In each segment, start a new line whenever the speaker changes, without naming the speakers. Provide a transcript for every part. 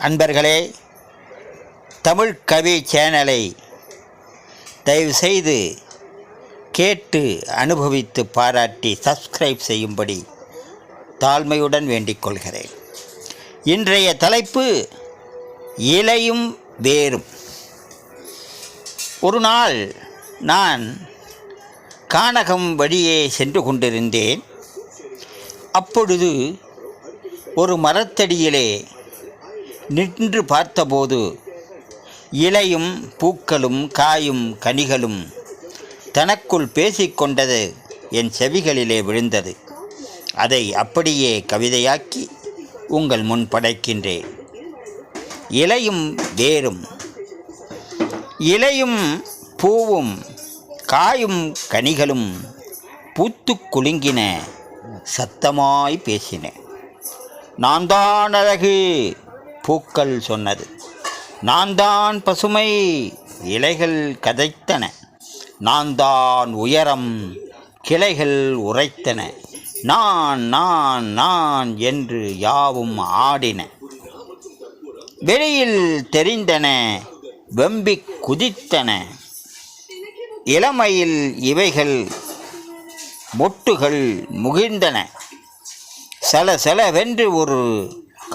அன்பர்களே, தமிழ் கவி சேனலை தயவுசெய்து கேட்டு அனுபவித்து பாராட்டி சப்ஸ்கிரைப் செய்யும்படி தாழ்மையுடன் வேண்டிக் கொள்கிறேன். இன்றைய தலைப்பு இலையும் வேரும். ஒரு நாள் நான் கானகம் வழியே சென்று கொண்டிருந்தேன். அப்பொழுது ஒரு மரத்தடியிலே நின்று பார்த்தபோது இலையும் பூக்களும் காயும் கனிகளும் தனக்குள் பேசிக்கொண்டது என் செவிகளிலே விழுந்தது. அதை அப்படியே கவிதையாக்கி உங்கள் முன் படைக்கின்றேன். இலையும் வேரும். இலையும் பூவும் காயும் கனிகளும் பூத்து குலுங்கின, சத்தமாய் பேசின. நான் தான் அழகு, பூக்கள் சொன்னது. நான் தான் பசுமை, இலைகள் கதைத்தன. நான் தான் உயரம், கிளைகள் உரைத்தன. நான் நான் நான் என்று யாவும் ஆடின. வெளியில் தெரிந்தன, வெம்பி குதித்தன. இளமையில் இவைகள் மொட்டுகள் முகிழ்ந்தன. சலசலவென்று ஒரு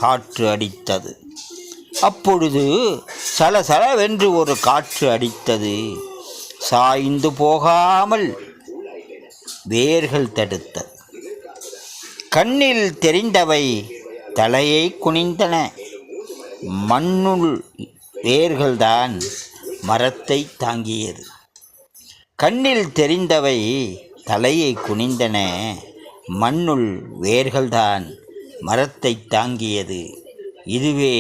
காற்று அடித்தது. அப்பொழுது சலசலவென்று ஒரு காற்று அடித்தது. சாய்ந்து போகாமல் வேர்கள் தடுத்தது. கண்ணில் தெரிந்தவை தலையை குனிந்தன. மண்ணுள் வேர்கள்தான் மரத்தை தாங்கியது. கண்ணில் தெரிந்தவை தலையை குனிந்தன. மண்ணுள் வேர்கள்தான் மரத்தை தாங்கியது. இதுவே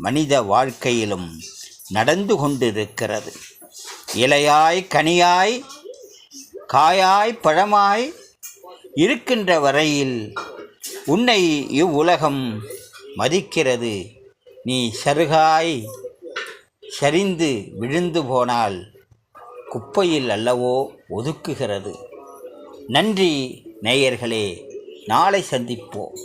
மனித வாழ்க்கையிலும் நடந்து கொண்டிருக்கிறது. இலையாய் கனியாய் காயாய் பழமாய் இருக்கின்ற வரையில் உன்னை இவ்வுலகம் மதிக்கிறது. நீ சருகாய் சரிந்து விழுந்து போனால் குப்பையில் அல்லவோ ஒதுக்குகிறது. நன்றி நேயர்களே, நாளை சந்திப்போம்.